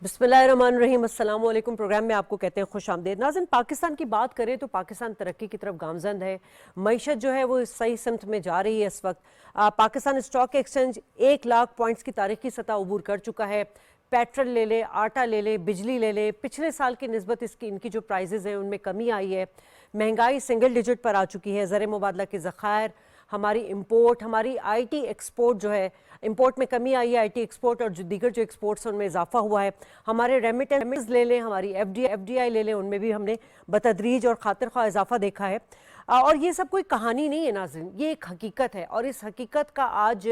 बिस्मिल्लाहिर्रहमानिर्रहीम, अस्सलाम वालेकुम। प्रोग्राम में आपको कहते हैं खुश आमदेद। नाज़रीन, पाकिस्तान की बात करें तो पाकिस्तान तरक्की की तरफ गामजन है। मईशत जो है वो सही सिमत में जा रही है। इस वक्त Pakistan stock exchange 1 lakh points की तारीखी सतह अबूर कर चुका है। पेट्रोल ले ले, आटा ले ले, बिजली ले ले, पिछले साल की निस्बत इनकी जो प्राइजेज़ हैं उनमें कमी आई है। महंगाई सिंगल डिजिट पर आ चुकी है। ज़र मुबादला के ज़खायर, हमारी इंपोर्ट, हमारी आईटी एक्सपोर्ट जो है, इंपोर्ट में कमी आई है। आईटी एक्सपोर्ट और जो दीगर जो एक्सपोर्ट्स हैं उनमें इजाफा हुआ है। हमारे रेमिटेंस ले लें, हमारी एफडीआई ले लें, उनमें भी हमने बतदरीज और खातिर ख्वाह इजाफा देखा है। और ये सब कोई कहानी नहीं है नाज़रीन, ये एक हकीकत है। और इस हकीकत का आज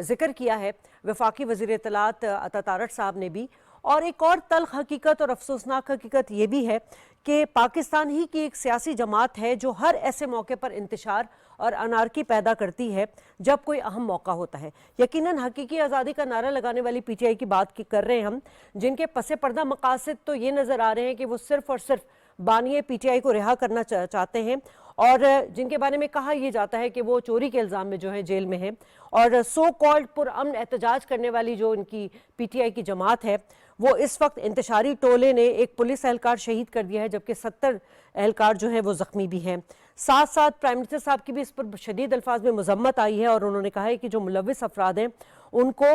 जिक्र किया है वफाकी वज़ीर इत्तलात अता तारड़ साहब ने भी। और एक और तल्ख हकीकत और अफसोसनाक हकीकत ये भी है कि पाकिस्तान ही की एक सियासी जमात है जो हर ऐसे मौके पर इंतशार और अनारकी पैदा करती है जब कोई अहम मौका होता है। यकीनन हकीकी आज़ादी का नारा लगाने वाली पीटीआई की बात कर रहे हैं हम, जिनके पसे पर्दा मकासद तो ये नज़र आ रहे हैं कि वो सिर्फ और सिर्फ बानिए पीटीआई को रिहा करना चाहते हैं, और जिनके बारे में कहा यह जाता है कि वो चोरी के इल्ज़ाम में जो है जेल में है। और सो कॉल्ड पुरअमन एहतजाज करने वाली जो इनकी पीटीआई की जमात है, वो इस वक्त इंतशारी टोले ने एक पुलिस एहलकार शहीद कर दिया है, जबकि 70 एहलकार जो है वो ज़ख्मी भी हैं। साथ साथ प्राइम मिनिस्टर साहब की भी इस पर शदीद अल्फाज में मजम्मत आई है और उन्होंने कहा है कि जो मुलविस अफराद हैं उनको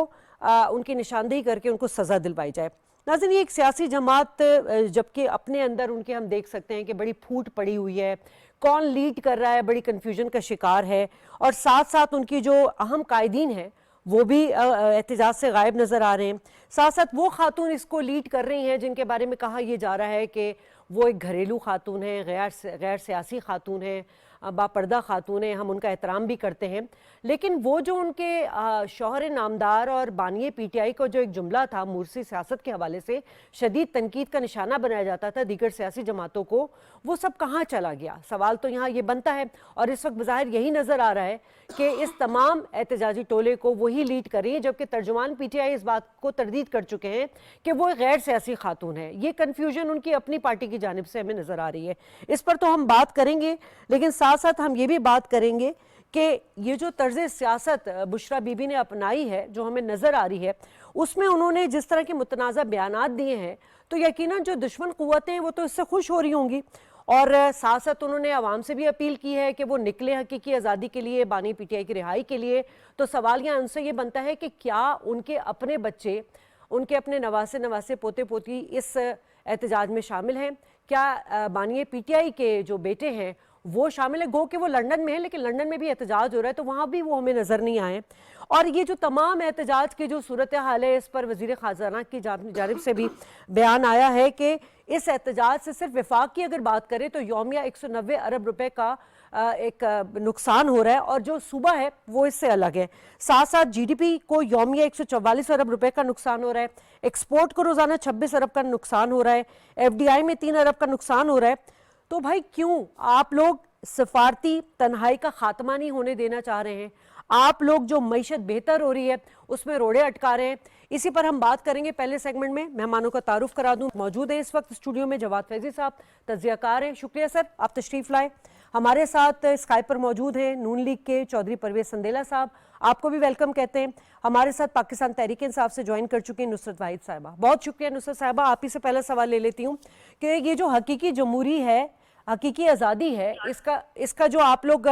उनकी निशानदेही करके उनको सज़ा दिलवाई जाए। नाज़रीन, ये एक सियासी जमात, जबकि अपने अंदर उनके हम देख सकते हैं कि बड़ी फूट पड़ी हुई है, कौन लीड कर रहा है बड़ी कन्फ्यूजन का शिकार है। और साथ साथ उनकी जो अहम कायदीन है वो भी एहतजाज से गायब नज़र आ रहे हैं। साथ साथ वो खातून इसको लीड कर रही हैं जिनके बारे में कहा यह जा रहा है कि वो एक घरेलू खातून है, गैर सियासी खातून है, बापर्दा खातून है, हम उनका एहतराम भी करते हैं। लेकिन वो जो उनके शौहर नामदार और बानिए पीटीआई को जो एक जुमला था मुर्सी सियासत के हवाले से शदीद तनकीद का निशाना बनाया जाता था दीगर सियासी जमातों को, वो सब कहाँ चला गया? सवाल तो यहाँ ये बनता है। और इस वक्त बज़ाहिर यही नज़र आ रहा है कि इस तमाम एहतजाजी टोले को वही लीड कर रही है, जबकि तर्जुमान पीटीआई इस बात को तरदीद कर चुके हैं कि वो एक गैर सियासी खातून है। ये कन्फ्यूजन उनकी अपनी पार्टी की जानिब से हमें नज़र आ रही है। इस पर तो हम बात करेंगे, लेकिन साथ साथ हम ये भी बात करेंगे कि ये जो तर्ज सियासत बुशरा बीबी ने अपनाई है जो हमें नज़र आ रही है, उसमें उन्होंने जिस तरह के मुतनाज़ा बयानात दिए हैं, तो यकीनन जो दुश्मन क़ुव्वतें हैं वो तो इससे खुश हो रही होंगी। और साथ साथ उन्होंने आवाम से भी अपील की है कि वो निकले हकीकी आज़ादी के लिए, बानी पीटीआई की रिहाई के लिए। तो सवाल यहाँ उनसे ये बनता है कि क्या उनके अपने बच्चे, उनके अपने नवासे पोते पोती इस एहतजाज में शामिल हैं? क्या बानिए पीटीआई के जो बेटे हैं वो शामिल है? गो कि वो लंदन में है, लेकिन लंदन में भी एहतजाज हो रहा है, तो वहाँ भी वो हमें नज़र नहीं आए। और ये जो तमाम एहतजाज की जो सूरत हाल है, इस पर वज़ीर ख़ाज़ाना की जानिब से भी बयान आया है कि इस एहतजाज से सिर्फ वफाक की अगर बात करें तो यौमिया 190 अरब रुपए का एक नुकसान हो रहा है, और जो सूबा है वो इससे अलग है। साथ साथ जीडीपी को यौमिया 144 अरब रुपए का नुकसान हो रहा है, एक्सपोर्ट को रोज़ाना 26 अरब का नुकसान हो रहा है, एफडीआई में 3 अरब का नुकसान हो रहा है। तो भाई क्यों आप लोग सफारती तन्हाई का खात्मा नहीं होने देना चाह रहे हैं? आप लोग जो मईशत बेहतर हो रही है उसमें रोड़े अटका रहे हैं। इसी पर हम बात करेंगे पहले सेगमेंट में। मेहमानों का तारुफ करा दूं, मौजूद है इस वक्त स्टूडियो में जवाद फैजी साहब, तज्जियाकार हैं। शुक्रिया सर, आप तशरीफ लाए। हमारे साथ स्काइप पर मौजूद हैं नून लीग के चौधरी परवेज संदेला साहब, आपको भी वेलकम कहते हैं। हमारे साथ पाकिस्तान तहरीक इंसाफ से ज्वाइन कर चुके हैं नुसरत वाहिद साहिबा। बहुत शुक्रिया नुसरत साहिबा। आप ही से पहला सवाल ले लेती हूँ कि ये जो हकीकी जमहूरी है, हकीकी आज़ादी है, इसका जो आप लोग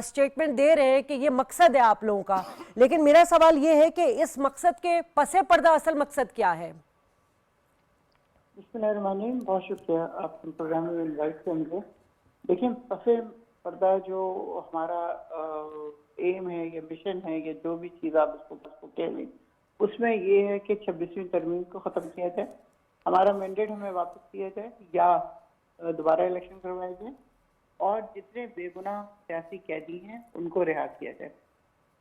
स्टेटमेंट दे रहे हैं कि ये मकसद है आप लोगों का, लेकिन मेरा सवाल ये है कि इस मकसद के पसे पर्दा असल मकसद क्या है? बिस्मिल्लाहिर्रहमानिर्रहीम, बहुत शुक्रिया आप प्रोग्राम में इनवाइट करने। देखिए, पसे पर्दा जो हमारा एम है या मिशन है या जो भी चीज़ आप उसको कह लें, उसमें ये है कि 26वीं तरमीम को ख़त्म किया जाए, हमारा मैंडेट हमें वापस किया जाए या दोबारा इलेक्शन करवाए जाए, और जितने बेगुनाह सियासी कैदी हैं उनको रिहा किया जाए।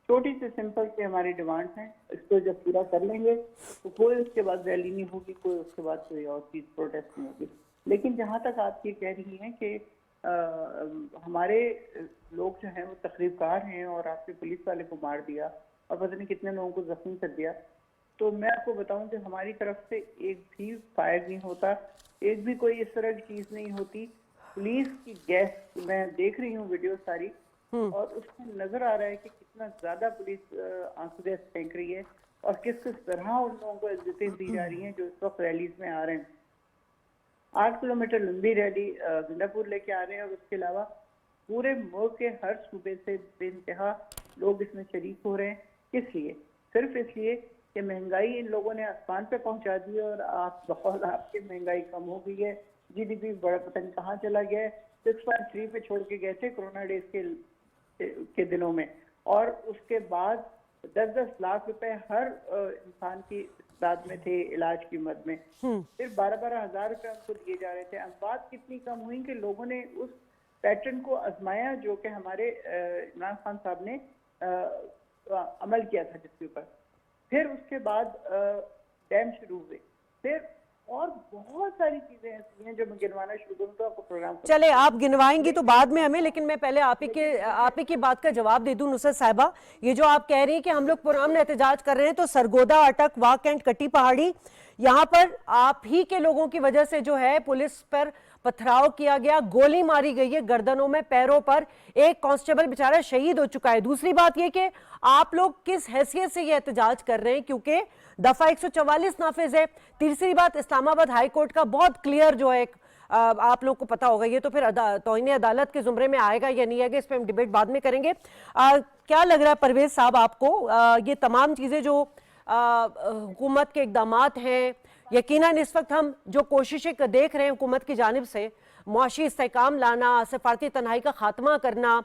छोटी से सिंपल से हमारी डिमांड्स हैं। इसको जब पूरा कर लेंगे तो कोई उसके बाद रैली नहीं होगी, कोई उसके बाद कोई और चीज़ प्रोटेस्ट नहीं होगी। लेकिन जहाँ तक आप ये कह रही हैं कि हमारे लोग जो हैं वो तकरीबकार हैं और आपने पुलिस वाले को मार दिया और पता नहीं कितने लोगों को जख्मी कर दिया, तो मैं आपको बताऊं कि हमारी तरफ से एक भी फायर नहीं होता, एक भी कोई इस तरह की चीज़ नहीं होती। पुलिस की गैस, मैं देख रही हूँ वीडियो सारी, और उसमें नजर आ रहा है कि कितना ज्यादा पुलिस आंसू गैस फेंक रही है और किस किस तरह उन लोगों को इज्जतें दी जा रही हैं जो इस वक्त रैलीज में आ रहे हैं। 8 किलोमीटर लंबी रैली गंडापुर लेके आ रहे हैं और उसके अलावा पूरे मुल्क के हर सूबे से बेइंतहा लोग इसमें शरीक हो रहे हैं। किस लिए? सिर्फ इसलिए कि महंगाई इन लोगों ने आसमान पे पहुंचा दी है और आप बहुत आपकी महंगाई कम हो गई है। जीडीपी बड़ा पता नहीं कहाँ चला गया है, 6.3 पे छोड़ के गए थे कोरोना डेज के दिनों में, और उसके बाद 10-10 लाख रुपए हर इंसान की इस्ताद में थे इलाज की मद में, फिर 12-12 हजार रुपए हमको दिए जा रहे थे। अब बात कितनी कम हुई कि लोगों ने उस पैटर्न को आजमाया जो कि हमारे इमरान खान साहब ने अमल किया था जिसके ऊपर। फिर उसके बाद डैम शुरू हुए, फिर और बहुत सारी चीजें ऐसी हैं जो मैं गिनवाना शुरू करूँ तो आपको प्रोग्राम चले आप गिनवाएंगी तो बाद में हमें, लेकिन मैं पहले आप ही की बात का जवाब दे दूं नुसरत साहिबा। ये जो आप कह रही हैं कि हम लोग पुरअमन एहतजाज कर रहे हैं, तो सरगोदा, अटक, वाक एंड कटी पहाड़ी, यहाँ पर आप ही के लोगों की वजह से जो है पुलिस पर पथराव किया गया, गोली मारी गई है गर्दनों में, पैरों पर। एक कांस्टेबल बेचारा शहीद हो चुका है। दूसरी बात यह कि आप लोग किस हैसियत से ये एहतजाज कर रहे हैं, क्योंकि दफा 144 नाफिज है। तीसरी बात, इस्लामाबाद हाई कोर्ट का बहुत क्लियर जो है, आप लोग को पता होगा, ये तो फिर तौहीन अदालत के जुमरे में आएगा या नहीं आएगा, इस पर हम डिबेट बाद में करेंगे। क्या लग रहा है परवेज साहब आपको, ये तमाम चीजें जो हुकूमत के इकदामात हैं, यकीनन इस वक्त हम जो कोशिशें देख रहे हैं हुकूमत की जानिब से, मुआशी इस्तेहकाम लाना, सफारती तन्हाई का खात्मा करना,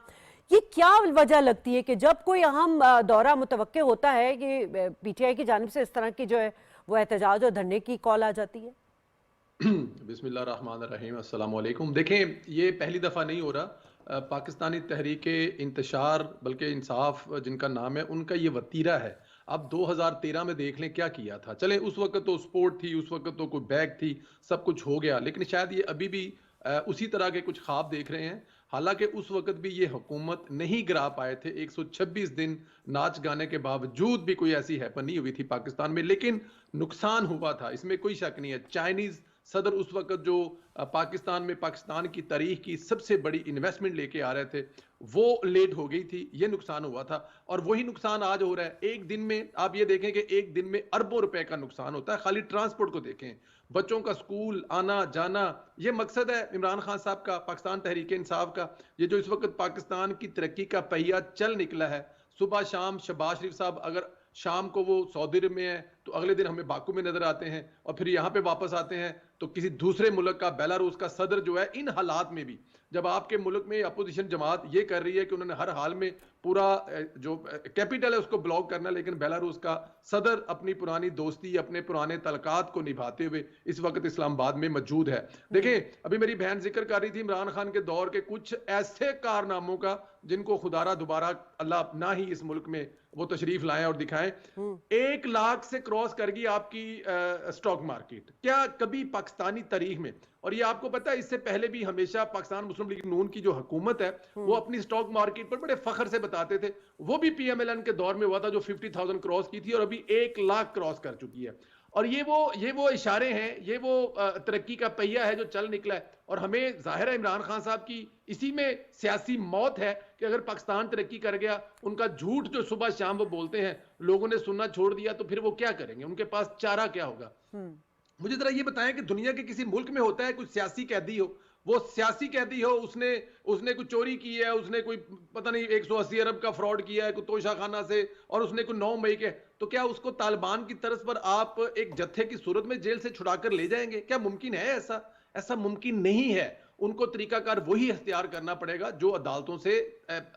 ये क्या वजह लगती है कि जब कोई अहम दौरा मुतवक्के होता है कि पीटीआई की जानिब से इस तरह की जो है वो एहतजाज और धरने की कॉल आ जाती है? बिस्मिल्लाहिर्रहमानिर्रहीम, अस्सलाम वालेकुम। देखें, ये पहली दफ़ा नहीं हो रहा। पाकिस्तानी तहरीक इंतशार बल्कि इंसाफ जिनका नाम है, उनका ये वतीरा है। अब 2013 में देख लें क्या किया था। चले उस वक्त तो स्पोर्ट थी, उस वक्त तो कोई बैग थी, सब कुछ हो गया, लेकिन शायद ये अभी भी उसी तरह के कुछ ख्वाब देख रहे हैं। हालांकि उस वक्त भी ये हुकूमत नहीं गिरा पाए थे। 126 दिन नाच गाने के बावजूद भी कोई ऐसी हैपन नहीं हुई थी पाकिस्तान में, लेकिन नुकसान हुआ था, इसमें कोई शक नहीं है। चाइनीज सदर उस वक्त जो पाकिस्तान में पाकिस्तान की तारीख की सबसे बड़ी इन्वेस्टमेंट लेके आ रहे थे, वो लेट हो गई थी, ये नुकसान हुआ था। और वही नुकसान आज हो रहा है। एक दिन में आप ये देखें कि एक दिन में अरबों रुपए का नुकसान होता है। खाली ट्रांसपोर्ट को देखें, बच्चों का स्कूल आना जाना, ये मकसद है इमरान खान साहब का, पाकिस्तान तहरीक इंसाफ का। ये जो इस वक्त पाकिस्तान की तरक्की का पहिया चल निकला है, सुबह शाम शहबाज शरीफ साहब अगर शाम को वो सऊदी अरब में है तो अगले दिन हमें बाकू में नजर आते हैं, और फिर यहाँ पे वापस आते हैं तो किसी दूसरे मुल्क का, बेलारूस का सदर जो है, इन हालात में भी जब आपके मुल्क में अपोजिशन जमात ये कर रही है कि उन्होंने हर हाल में पूरा जो कैपिटल है उसको ब्लॉक करना, लेकिन बेलारूस का सदर अपनी पुरानी दोस्ती, अपने पुराने तलकात को निभाते हुए इस वक्त इस्लामाबाद में मौजूद है। देखें, अभी मेरी बहन जिक्र कर रही थी इमरान खान के दौर के कुछ ऐसे कारनामों का जिनको खुदारा दोबारा अल्लाह ना ही इस मुल्क में वो तशरीफ लाएं और दिखाएं। 1 लाख से क्रॉस कर गई आपकी स्टॉक मार्केट। क्या कभी पाकिस्तानी तारीख में, और ये आपको पता है इससे पहले भी हमेशा पाकिस्तान मुस्लिम लीग नून की जो हुकूमत है वो अपनी स्टॉक मार्केट पर बड़े फख्र से बताते थे। वो भी पीएमएलएन के दौर में हुआ था जो 50,000 क्रॉस की थी और अभी 1 लाख क्रॉस कर चुकी है। और ये वो इशारे हैं, ये वो तरक्की का पहिया है जो चल निकला है। और हमें जाहिर है इमरान खान साहब की इसी में सियासी मौत है कि अगर पाकिस्तान तरक्की कर गया, उनका झूठ जो सुबह शाम वो बोलते हैं लोगों ने सुनना छोड़ दिया, तो फिर वो क्या करेंगे, उनके पास चारा क्या होगा। मुझे जरा ये बताएं कि दुनिया के किसी मुल्क में होता है कुछ सियासी कैदी हो, वो सियासी कैदी हो, उसने कुछ चोरी की है, उसने कोई पता नहीं 180 अरब का फ्रॉड किया है कोई तोशा खाना से, और उसने कोई 9 मई के, तो क्या उसको तालिबान की तरफ पर आप एक जत्थे की सूरत में जेल से छुड़ाकर ले जाएंगे? क्या मुमकिन है ऐसा मुमकिन नहीं है। उनको तरीकाकार वही इख्तियार करना पड़ेगा जो अदालतों से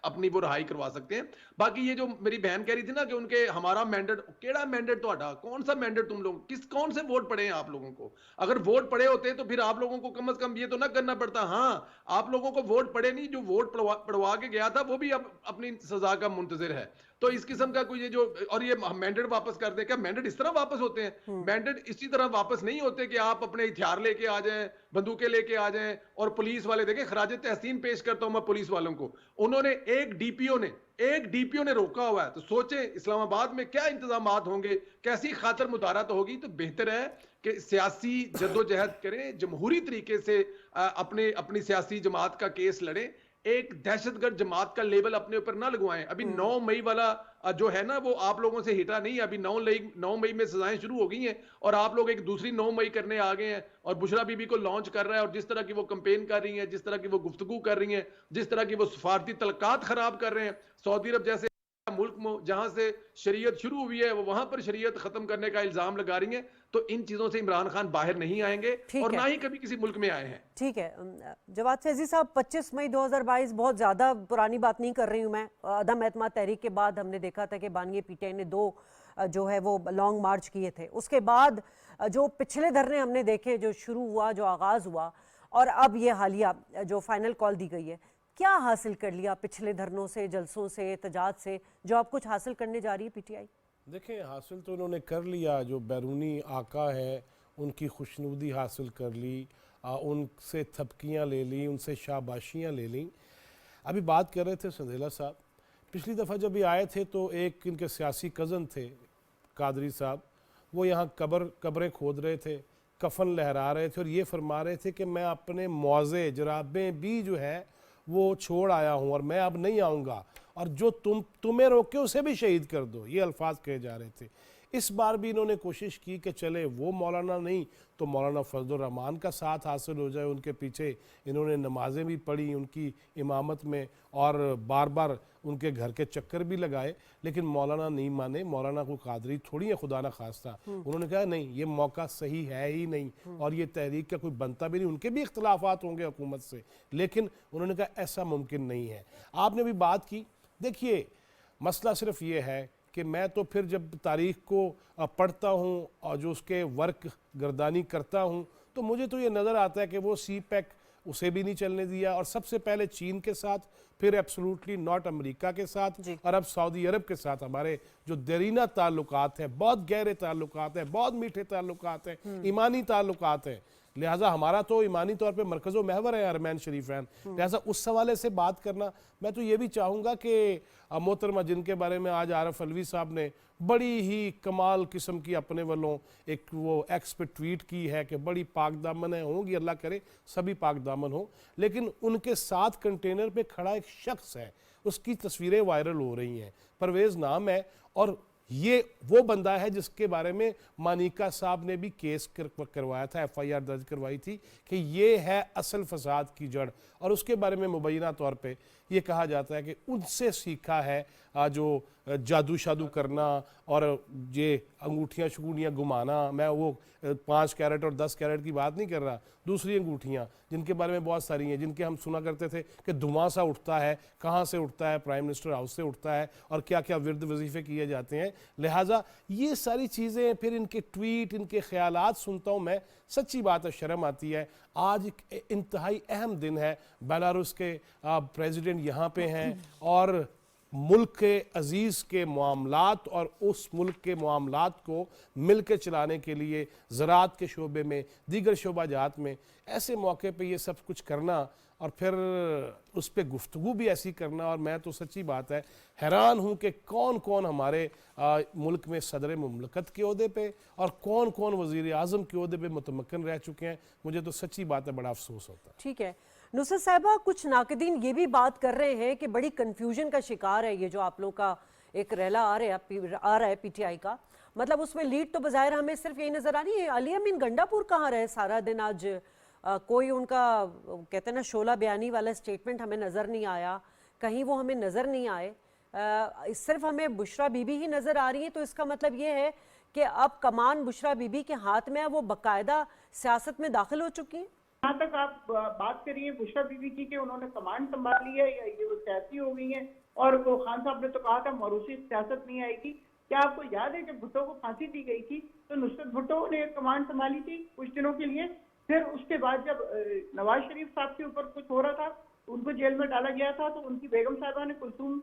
अपनी वो रिहाई करवा सकते हैं। बाकी ये जो मेरी बहन कह रही थी ना कि उनके हमारा मैंडेट, केड़ा मैंडेट ਤੁਹਾਡਾ, कौन सा मैंडेट तुम लोग, कौन से वोट पड़े हैं आप लोगों को? अगर वोट पड़े होते तो फिर आप लोगों को कम से कम ये तो ना करना पड़ता। हाँ, आप लोगों को वोट पड़े नहीं, जो वोट पड़वा के गया था वो भी अब अपनी सजा का मुंतजिर है। तो इस किस्म का कोई ये जो, और ये मैंडेट वापस कर दे, क्या मैंडेट इस तरह वापस होते हैं? मैंडेट इसी तरह वापस नहीं होते कि आप अपने हथियार लेके आ जाएं, बंदूकें लेके आ जाएं, और पुलिस वाले, देखें खराजे तहसीन पेश करता हूं मैं पुलिस वालों को, उन्होंने एक डीपीओ ने रोका हुआ है। तो सोचें इस्लामाबाद में क्या इंतजामात होंगे, कैसी खातर मुदारत होगी। तो बेहतर है कि सियासी जद्दोजहद करें, जमहूरी तरीके से अपनी सियासी जमात का केस लड़ें। एक दहशतगर्द जमात का लेबल अपने ऊपर ना लगवाएं। अभी 9 मई वाला जो है ना, वो आप लोगों से हिटा नहीं। अभी 9 मई में सजाएं शुरू हो गई हैं और आप लोग एक दूसरी 9 मई करने आ गए हैं। और बुशरा बीबी को लॉन्च कर रहा है, और जिस तरह की वो कंपेन कर रही हैं, जिस तरह की वो गुफ्तगू कर रही हैं, जिस तरह की वो सफारती तलकात खराब कर रहे हैं, सऊदी अरब जैसे मुल्क में जहां से शरीयत शुरू हुई है वो वहां पर शरीयत खत्म करने का इल्जाम लगा रही हैं। तो इन चीजों से इमरान खान बाहर नहीं आएंगे ठीक और है। ना ही कभी किसी मुल्क में आए हैं। ठीक है। जवाद फैजी साहब, 25 मई 2022 बहुत ज़्यादा पुरानी बात नहीं कर रही हूँ मैं। अदम एतमाद तहरीक के बाद हमने देखा था कि बानिए पीटीआई ने 2 जो है वो लॉन्ग मार्च किए थे। उसके बाद जो पिछले धरने हमने देखे, जो शुरू हुआ, जो आगाज़ हुआ, और अब ये हालिया जो फाइनल कॉल दी गई है, क्या हासिल कर लिया पिछले धरनों से, जलसों से, एहतजाज से, जो आप कुछ हासिल करने जा रही है पीटीआई? देखें, हासिल तो उन्होंने कर लिया। जो बैरूनी आका है उनकी खुशनुदी हासिल कर ली, उनसे थपकियाँ ले ली, उनसे शाबाशियाँ ले ली। अभी बात कर रहे थे संधेला साहब, पिछली दफ़ा जब ये आए थे तो एक इनके सियासी कज़न थे कादरी साहब, वो यहाँ कब्रें खोद रहे थे, कफन लहरा रहे थे और ये फरमा रहे थे कि मैं अपने मौज़े जराबें भी जो है वो छोड़ आया हूँ और मैं अब नहीं आऊँगा, और जो तुम्हें रोके उसे भी शहीद कर दो, ये अल्फाज कहे जा रहे थे। इस बार भी इन्होंने कोशिश की कि चले वो मौलाना नहीं तो मौलाना फजलुर रहमान का साथ हासिल हो जाए उनके पीछे। इन्होंने नमाजें भी पढ़ी उनकी इमामत में और बार बार उनके घर के चक्कर भी लगाए, लेकिन मौलाना नहीं माने। मौलाना को कादरी थोड़ी है खुदा ना खास्ता, उन्होंने कहा नहीं, ये मौका सही है ही नहीं और ये तहरीक का कोई बनता भी नहीं। उनके भी इख्तलाफात होंगे हुकूमत से, लेकिन उन्होंने कहा ऐसा मुमकिन नहीं है। आपने भी बात की, देखिए मसला सिर्फ ये है कि मैं तो फिर जब तारीख़ को पढ़ता हूँ और जो उसके वर्क गर्दानी करता हूँ तो मुझे तो ये नज़र आता है कि वो CPEC उसे भी नहीं चलने दिया, और सबसे पहले चीन के साथ, फिर एब्सोल्युटली नॉट अमेरिका के साथ, और अब सऊदी अरब के साथ हमारे जो देरीना ताल्लुकात हैं, बहुत गहरे ताल्लुकात हैं, बहुत मीठे ताल्लुकात हैं, ईमानी ताल्लुकात हैं। लिहाजा हमारा तो ईमानी तौर पे मरकज़ो महवर है अरमैन शरीफैन। लिहाजा उस हवाले से बात करना, मैं तो ये भी चाहूँगा कि मोहतरमा जिनके बारे में आज आरफ अलवी साहब ने बड़ी ही कमाल किस्म की अपने वालों एक वो एक्स पे ट्वीट की है कि बड़ी पाक दामन है, होंगी, अल्लाह करे सभी पाक दामन हो, लेकिन उनके साथ कंटेनर पे खड़ा एक शख्स है, उसकी तस्वीरें वायरल हो रही हैं, परवेज़ नाम है, और ये वो बंदा है जिसके बारे में मानिका साहब ने भी केस करवाया था, FIR दर्ज करवाई थी कि ये है असल फसाद की जड़, और उसके बारे में मुबैना तौर पे ये कहा जाता है कि उनसे सीखा है जो जादू शादू करना और ये अंगूठियाँ शगूठियाँ घुमाना। मैं वो 5 कैरेट और 10 कैरेट की बात नहीं कर रहा, दूसरी अंगूठियाँ जिनके बारे में बहुत सारी हैं, जिनके हम सुना करते थे कि धुआं सा उठता है, कहाँ से उठता है, प्राइम मिनिस्टर हाउस से उठता है, और क्या क्या विरद वजीफ़े किए जाते हैं। लिहाजा ये सारी चीज़ें, फिर इनके ट्वीट, इनके ख़यालात सुनता हूँ मैं, सच्ची बात है शर्म आती है। आज एक इंतहाई अहम दिन है, बेलारूस के प्रेसिडेंट यहाँ पे हैं और मुल्क के अजीज़ के मामलात और उस मुल्क के मामलात को मिल के चलाने के लिए ज़राअत के शोबे में, दीगर शोबाजात में, ऐसे मौके पे ये सब कुछ करना और फिर उस पर गुफ्तगू भी ऐसी करना। और मैं तो सच्ची बात है हैरान हूँ कि कौन कौन हमारे मुल्क में सदर मुमलकत के ओहदे पे और कौन कौन वज़ीर आज़म के ओहदे पे मुतमक्कन रह चुके हैं। मुझे तो सच्ची बात है बड़ा अफसोस होता है। ठीक है नुसरत साहिबा, कुछ नाकदीन ये भी बात कर रहे हैं कि बड़ी कन्फ्यूजन का शिकार है ये जो आप लोगों का एक रैला आ रहा है पीटीआई का। मतलब उसमें लीड तो बज़ाहिर हमें सिर्फ यही नज़र आ रही है। अली अमीन गंडापुर कहाँ रहे सारा दिन? आज कोई उनका कहते हैं ना शोला बयानी वाला स्टेटमेंट हमें नज़र नहीं आया, कहीं वो हमें नज़र नहीं आए। सिर्फ हमें बुशरा बीबी ही नज़र आ रही है। तो इसका मतलब ये है कि अब कमान बुशरा बीबी के हाथ में है, वो बाकायदा सियासत में दाखिल हो चुकी हैं। जहाँ तक आप बात करिए बुशरा बीबी की कि उन्होंने कमांड संभाली है या ये वो सियासी हो गई हैं, और वो खान साहब ने तो कहा था मरूसी सियासत नहीं आएगी। क्या आपको याद है जब भुट्टो को फांसी दी गई थी तो नुसरत भुट्टो ने कमांड संभाली थी कुछ दिनों के लिए। फिर उसके बाद जब नवाज शरीफ साहब के ऊपर कुछ हो रहा था, उनको जेल में डाला गया था, तो उनकी बेगम साहिबा ने कुलसूम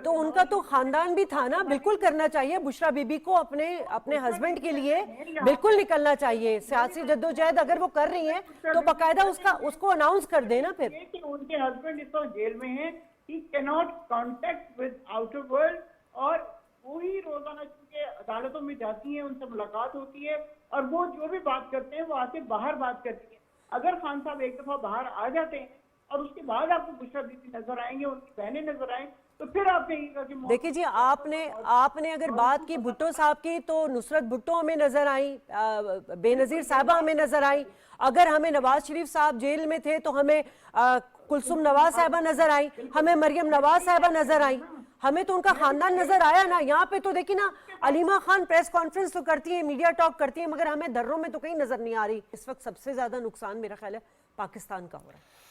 तो उनका तो खानदान भी था ना, बिल्कुल करना चाहिए बुशरा बीबी को अपने हस्बैंड के लिए बिल्कुल निकलना चाहिए। सियासी जद्दोजहद अगर वो कर रही हैं तो बाकायदा उसको अनाउंस कर देना। फिर कि उनके हस्बैंड इस वक्त जेल में हैं, he can not contact with outer world, और वो ही रोजाना चूंकि अदालतों में जाती हैं, उनसे मुलाकात होती है, और वो जो भी बात करते हैं वो आके बाहर बात करती है। अगर खान साहब एक दफा बाहर आ जाते हैं और उसके बाद आपको बुशरा बीबी नजर आएंगे, उनकी बहनें नजर आएंगे, तो फिर आप कहिएगा कि देखिए जी, आपने अगर बात की भुट्टो साहब की, तो नुसरत भुट्टो हमें नजर आई, बेनजीर साहबा हमें नजर आई। अगर हमें नवाज शरीफ साहब जेल में थे तो हमें कुलसुम नवाज साहबा नजर आई, हमें मरियम नवाज साहबा नजर आई, हमें तो उनका खानदान नजर आया ना। यहाँ पे तो देखिए ना, अलीमा खान प्रेस कॉन्फ्रेंस तो करती है, मीडिया टॉक करती है, मगर हमें दर्रों में तो कहीं नजर नहीं आ रही। इस वक्त सबसे ज्यादा नुकसान मेरा ख्याल है पाकिस्तान का हो रहा है।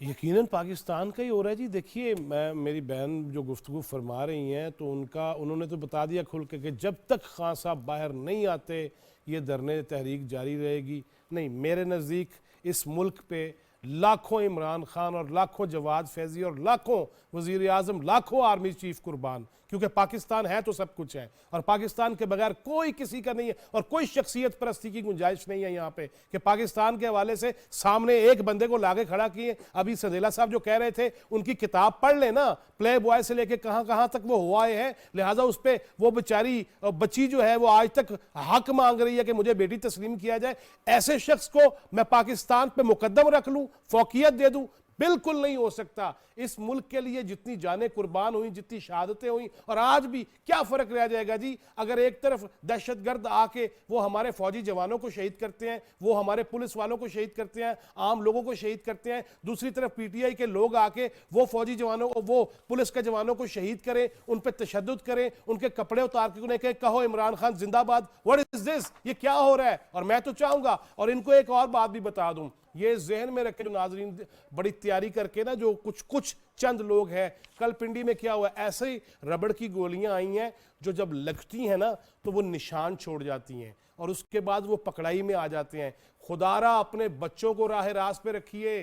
यकीनन पाकिस्तान का ही हो रहा है जी। देखिए, मेरी बहन जो गुफ्तगू फरमा रही हैं, तो उन्होंने तो बता दिया खुल के कि जब तक खान साहब बाहर नहीं आते ये धरने तहरीक जारी रहेगी। नहीं, मेरे नज़दीक इस मुल्क पे लाखों इमरान खान और लाखों जवाद फैज़ी और लाखों वज़ीर आज़म, लाखों आर्मी चीफ कुर्बान, क्योंकि पाकिस्तान है तो सब कुछ है, और पाकिस्तान के बगैर कोई किसी का नहीं है, और कोई शख्सियत परस्ती की गुंजाइश नहीं है यहाँ पे कि पाकिस्तान के हवाले से सामने एक बंदे को लाके खड़ा किए। अभी सदेला साहब जो कह रहे थे, उनकी किताब पढ़ लेना, प्ले बॉय से लेके कहाँ कहाँ तक वो हुआ है, लिहाजा उस पर वो बेचारी बच्ची जो है वो आज तक हक मांग रही है कि मुझे बेटी तस्लीम किया जाए। ऐसे शख्स को मैं पाकिस्तान पे मुकद्दम रख लूँ, फौकियत दे दूँ? बिल्कुल नहीं हो सकता। इस मुल्क के लिए जितनी जानें कुर्बान हुई, जितनी शहादतें हुई, और आज भी क्या फ़र्क रह जाएगा जी अगर एक तरफ दहशतगर्द आके वो हमारे फौजी जवानों को शहीद करते हैं, वो हमारे पुलिस वालों को शहीद करते हैं, आम लोगों को शहीद करते हैं, दूसरी तरफ पीटीआई के लोग आके वो फौजी जवानों को, वो पुलिस के जवानों को शहीद करें, उन पर तशद्दुद करें, उनके कपड़े उतार के उन्हें कहो इमरान खान जिंदाबाद। What is this? ये क्या हो रहा है? और मैं तो चाहूँगा, और इनको एक और बात भी बता दूँ, ये जहन में रखे जो नाजरीन बड़ी तैयारी करके ना, जो कुछ चंद लोग हैं, कल पिंडी में क्या हुआ, ऐसे ही रबड़ की गोलियां आई हैं जो जब लगती हैं ना तो वो निशान छोड़ जाती हैं, और उसके बाद वो पकड़ाई में आ जाते हैं। खुदारा अपने बच्चों को राह रास्त पे रखिए,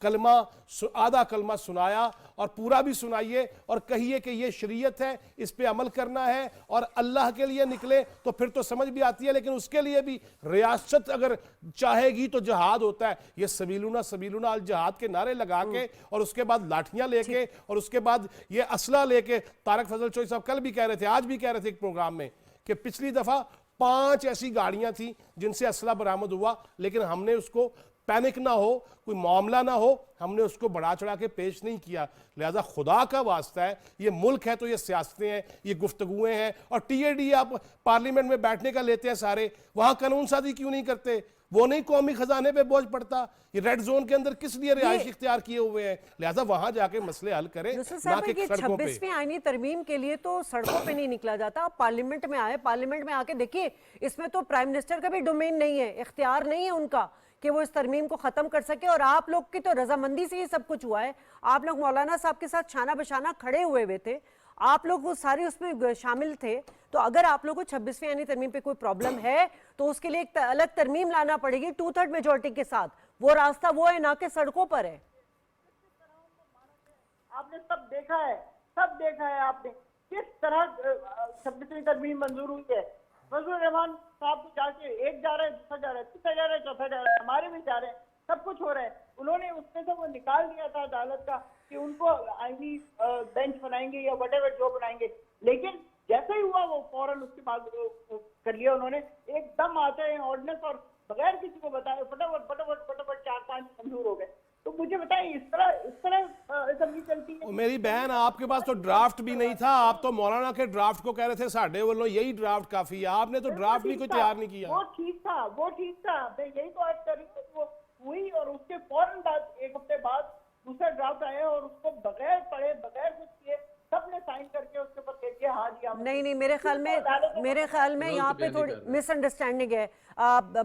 कलमा आधा कलमा सुनाया और पूरा भी सुनाइए, और कहिए कि ये शरीयत है, इस पे अमल करना है, और अल्लाह के लिए निकले तो फिर तो समझ भी आती है। लेकिन उसके लिए भी रियासत अगर चाहेगी तो जहाद होता है। ये सबीलुना अल जहाद के नारे लगा के, और उसके बाद लाठियां लेके, और उसके बाद ये असला लेके, तारक फजल चौधरी साहब कल भी कह रहे थे, आज भी कह रहे थे एक प्रोग्राम में, कि पिछली दफा 5 ऐसी गाड़ियां थी जिनसे असला बरामद हुआ, लेकिन हमने उसको पैनिक ना हो, कोई मामला ना हो, हमने उसको बढ़ा चढ़ा के पेश नहीं किया। लिहाजा खुदा का वास्ता है, ये मुल्क है तो ये सियासतें हैं, ये गुफ्तगुएं हैं, और टीएडी आप पार्लियामेंट में बैठने का लेते हैं सारे, वहां कानून साजी क्यों नहीं करते? वो नहीं कौमी खजाने पे बोझ पड़ता? ये रेड जोन के अंदर किस लिए रिहाइश इख्तियार किए हुए हैं? लिहाजा वहां जाके मसले हल करें, ना कि सड़कों पे। 26वीं आईनी तरमीम के लिए तो सड़कों पे नहीं निकला जाता। आप पार्लियामेंट में आए, पार्लियामेंट में आके देखिए, इसमें तो प्राइम मिनिस्टर का भी डोमेन नहीं है, इख्तियार नहीं है उनका कि वो इस तरमीम को खत्म कर सके, और आप लोग की तो रजामंदी से ये सब कुछ हुआ है। आप लोग मौलाना साहब के साथ शाना बशाना खड़े हुए थे, आप लोग वो सारे उसमें शामिल थे। तो अगर आप लोगों को 26वीं यानी तरमीम पे कोई प्रॉब्लम है तो उसके लिए एक अलग तरमीम लाना पड़ेगी 2/3 मेजोरिटी के साथ। वो रास्ता वो है, ना कि सड़कों पर है। आपने सब देखा है आपने किस तरह 26वीं तरमीम मंजूर हुई है। फजलुर रहमान साहब को जाके एक जा रहा है, दूसरा जा रहा है, तीसरा जा रहा है, चौथा जा रहा है, हमारे भी जा रहे हैं, सब कुछ हो रहा है। उन्होंने उसमें से वो निकाल दिया था अदालत का कि उनको आईनी बेंच बनाएंगे या वटेवर जो बनाएंगे, लेकिन जैसे ही हुआ वो फौरन उसके बाद कर लिया उन्होंने। एकदम आते हैं ऑर्डिनेंस और बगैर किसी को बताए फटाफट 4-5 मंजूर हो गए। तो मुझे बताइए, इस तरह असेंबली चलती है? मेरी बहन, आपके पास तो ड्राफ्ट भी नहीं था, आप तो मौलाना के ड्राफ्ट को कह रहे थे साढ़े वालों यही ड्राफ्ट काफी है, आपने तो ड्राफ्ट भी कोई तैयार नहीं किया। वो ठीक था, मैं यही तो आज कर रही हूँ। वो हुई और उसके फौरन बाद 1 हफ्ते बाद दूसरा ड्राफ्ट आया, और उसको बगैर पढ़े, बगैर कुछ किए, सबने साइन करके उसके ऊपर कह दिया हाँ जी हम। नहीं, मेरे ख्याल में यहाँ पे थोड़ी मिसअंडरस्टैंडिंग है।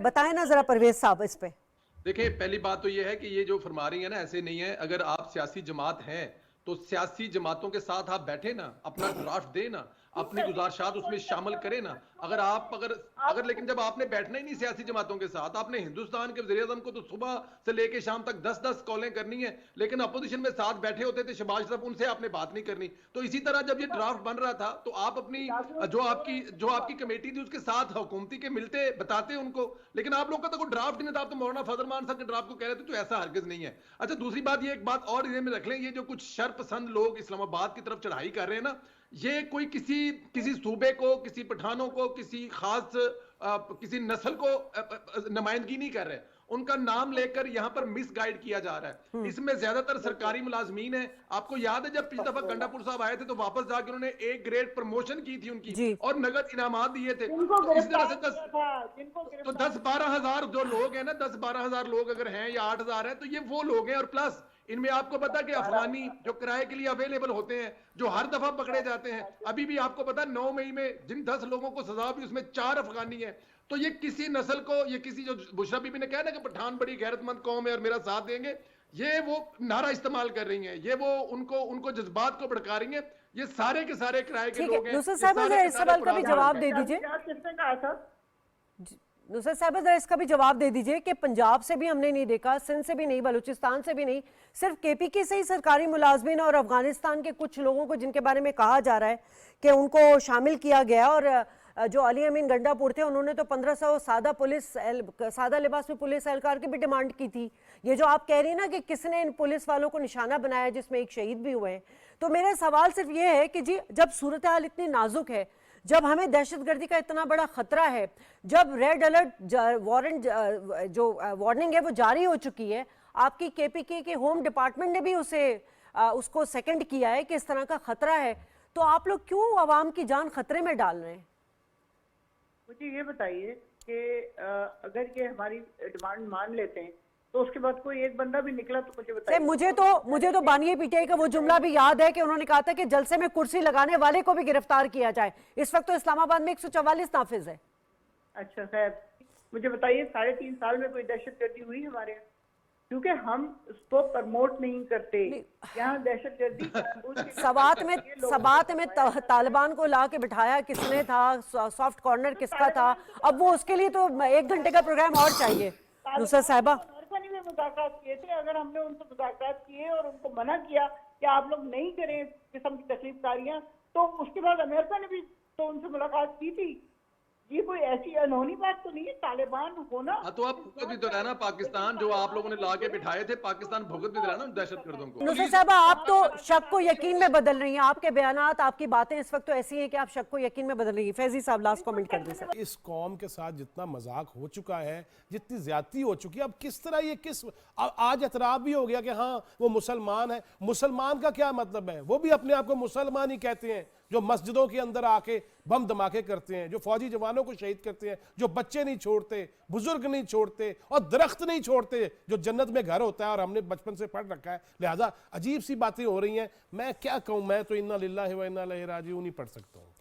बताएं ना जरा परवेज साहब इस पे। देखिए, पहली बात तो ये है कि ये जो फरमा रही है ना, ऐसे नहीं है। अगर आप सियासी जमात हैं तो सियासी जमातों के साथ आप बैठे ना, अपना ड्राफ्ट दे ना, अपनी गुजारिशात उसमें शामिल करें ना। अगर लेकिन जब आपने बैठना ही नहीं सियासी जमातों के साथ, आपने हिंदुस्तान के वज़ीर आज़म को तो सुबह से लेके शाम तक 10-10 कॉलें करनी है, लेकिन अपोजिशन में साथ बैठे होते थे शहबाज शरीफ, उनसे आपने बात नहीं करनी। तो इसी तरह जब ये ड्राफ्ट बन रहा था तो आप अपनी जो आपकी कमेटी थी उसके साथ हुकूमती के मिलते, बताते उनको, लेकिन आप लोग का तो कोई ड्राफ्ट नहीं था। आप तो मौलाना फजल मान साहब के ड्राफ्ट को कह रहे थे, तो ऐसा हरगिज नहीं है। अच्छा, दूसरी बात, ये एक बात और में रख लें, ये जो कुछ शर पसंद लोग इस्लामाबाद की तरफ चढ़ाई कर रहे हैं ना, ये कोई किसी सूबे को, किसी पठानों को, किसी खास किसी नस्ल को नुमाइंदगी नहीं कर रहे, उनका नाम लेकर यहाँ पर मिसगाइड किया जा रहा है। इसमें ज्यादातर सरकारी मुलाजमीन है। आपको याद है जब पिछली दफा गंडापुर साहब आए थे तो वापस जाकर उन्होंने एक ग्रेड प्रमोशन की थी उनकी और नगद इनामात दिए थे। तो इस तरह से 10-12 हजार जो लोग हैं ना, 10-12 हजार लोग अगर हैं या 8 हजार हैं, तो ये वो लोग हैं। और प्लस इनमें आपको पता कि अफगानी जो किराए के लिए अवेलेबल होते हैं, जो हर दफा पकड़े जाते हैं, अभी भी आपको पता 9 मई में जिन 10 लोगों को सजा हुई उसमें 4 अफगानी है। तो ये किसी नस्ल को, ये किसी, जो बुशरा बीबी ने कहा ना कि पठान बड़ी गैरतमंद कौम है और मेरा साथ देंगे, ये वो नारा इस्तेमाल कर रही हैं, ये वो उनको जज्बात को भड़का रही हैं। ये सारे के सारे किराए के लोग हैं। नुसरत साहब जरा इस सवाल का भी जवाब दे दीजिए। किसने कहा था? नुसरत साहब जरा इसका भी जवाब दे दीजिए कि पंजाब से भी हमने नहीं देखा, सिंध से भी नहीं, बलूचिस्तान से भी नहीं, सिर्फ केपीके से ही सरकारी मुलाजमीन और अफगानिस्तान के कुछ लोगों को जिनके बारे में कहा जा रहा है कि उनको शामिल किया गया। और जो अली अमीन गंडापुर थे उन्होंने तो 1500 सादा लिबास में पुलिस एहलकार की भी डिमांड की थी। ये जो आप कह रही हैं ना कि किसने इन पुलिस वालों को निशाना बनाया जिसमें एक शहीद भी हुए हैं, तो मेरा सवाल सिर्फ ये है कि जी जब सूरत हाल इतनी नाजुक है, जब हमें दहशतगर्दी का इतना बड़ा खतरा है, जब रेड अलर्ट वारंट जो वार्निंग है वो जारी हो चुकी है, आपकी केपीके के होम डिपार्टमेंट ने भी उसको सेकंड किया है कि इस तरह का खतरा है, तो आप लोग क्यों आवाम की जान खतरे में डाल रहे हैं? मुझे ये बताइए कि अगर ये हमारी डिमांड मान लेते हैं तो उसके बाद कोई एक बंदा भी निकला तो मुझे बताइए। मुझे तो बानिया पीटीआई का वो जुमला भी याद है कि उन्होंने कहा था कि जलसे में कुर्सी लगाने वाले को भी गिरफ्तार किया जाए। इस वक्त तो इस्लामाबाद में 144 नाफिज है। अच्छा खैर, मुझे बताइए 3.5 साल में कोई दहशतगर्दी हुई हमारे यहाँ? क्योंकि हम उसको प्रमोट नहीं करते यहाँ दहशतगर्दी। सबात में तालिबान को ला के बिठाया किसने था, सॉफ्ट कॉर्नर किसका था? अब वो उसके लिए तो 1 घंटे का प्रोग्राम और चाहिए। नुसरत साहिबा, अमेरिका ने मुज़ाकरात किए थे, अगर हमने उनसे मुज़ाकरात किए और उनको मना किया कि आप लोग नहीं करें इस किस्म की तकलीफकारियां, तो उसके बाद अमेरिका ने भी तो उनसे मुलाकात की थी। ये कोई ऐसी अनहोनी बात तो नहीं है तालिबान होना। तो आप भुगत भी तो रहा ना, पाकिस्तान जो आप लोगों ने ला के बिठाए थे, पाकिस्तान भुगत भी रहा ना दहशतगर्दों को। नुसरत साहब, आप तो शक को यकीन में बदल रही हैं। आपके बयानात, आपकी बातें इस वक्त तो ऐसी हैं कि आप शक को यकीन में बदल रही हैं। फैजी साहब लास्ट कमेंट कर दें सर। इस कौम के साथ जितना मजाक हो चुका है, जितनी ज्यादती हो चुकी है, अब किस तरह ये आज एतराफ भी हो गया कि हाँ वो मुसलमान है। मुसलमान का क्या मतलब है? वो भी अपने आप को मुसलमान ही कहते हैं, जो मस्जिदों के अंदर आके बम धमाके करते हैं, जो फौजी जवानों को शहीद करते हैं, जो बच्चे नहीं छोड़ते, बुजुर्ग नहीं छोड़ते और दरख्त नहीं छोड़ते, जो जन्नत में घर होता है और हमने बचपन से पढ़ रखा है। लिहाजा अजीब सी बातें हो रही हैं। मैं क्या कहूं, मैं तो इन्ना लिल्लाहि व इन्ना इलैहि राजिऊन नहीं पढ़ सकता हूं।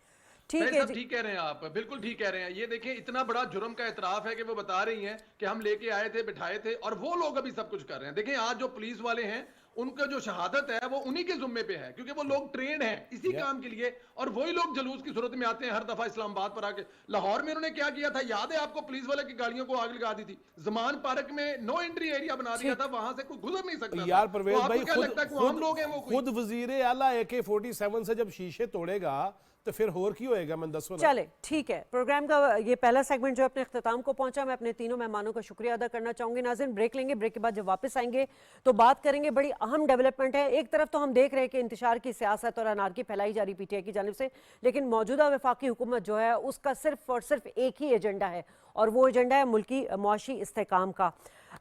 ठीक है, ठीक कह रहे हैं आप, बिल्कुल ठीक कह रहे हैं। ये देखें, इतना बड़ा जुर्म का एतराफ है कि वो बता रही हैं कि हम लेके आए थे, बिठाए थे, और वो लोग अभी सब कुछ कर रहे हैं। देखें, आज जो पुलिस वाले हैं उनका जो शहादत है वो उन्हीं के जुम्मे पे है, क्योंकि वो लोग ट्रेन हैं इसी काम के लिए, और वही लोग जलूस की सूरत में आते हैं हर दफा इस्लामाबाद पर आके। लाहौर में उन्होंने क्या किया था, याद है आपको? पुलिस वाले की गाड़ियों को आग लगा दी थी। जमान पार्क में नो एंट्री एरिया बना दिया था, वहां से कोई गुजर नहीं सकता। यार परवेज भाई, खुद वजीर आला AK-47 से जब शीशे तोड़ेगा तो फिर होर की होएगा, मैं दसो ना। चले ठीक है, प्रोग्राम का ये पहला सेगमेंट जो अपने अख्ताम को पहुंचा। मैं अपने तीनों मेहमानों का शुक्रिया अदा करना चाहूंगी। नाज़रीन, ब्रेक लेंगे, ब्रेक के बाद जब वापस आएंगे तो बात करेंगे, बड़ी अहम डेवलपमेंट है। एक तरफ तो हम देख रहे हैं कि इंतशार की सियासत और अनारकी फैलाई जा रही PTI की जानिब से, लेकिन मौजूदा वफाकी हुकूमत जो है उसका सिर्फ और सिर्फ एक ही एजेंडा है, और वो एजेंडा है मुल्की मुआशी इस्तेहकाम का।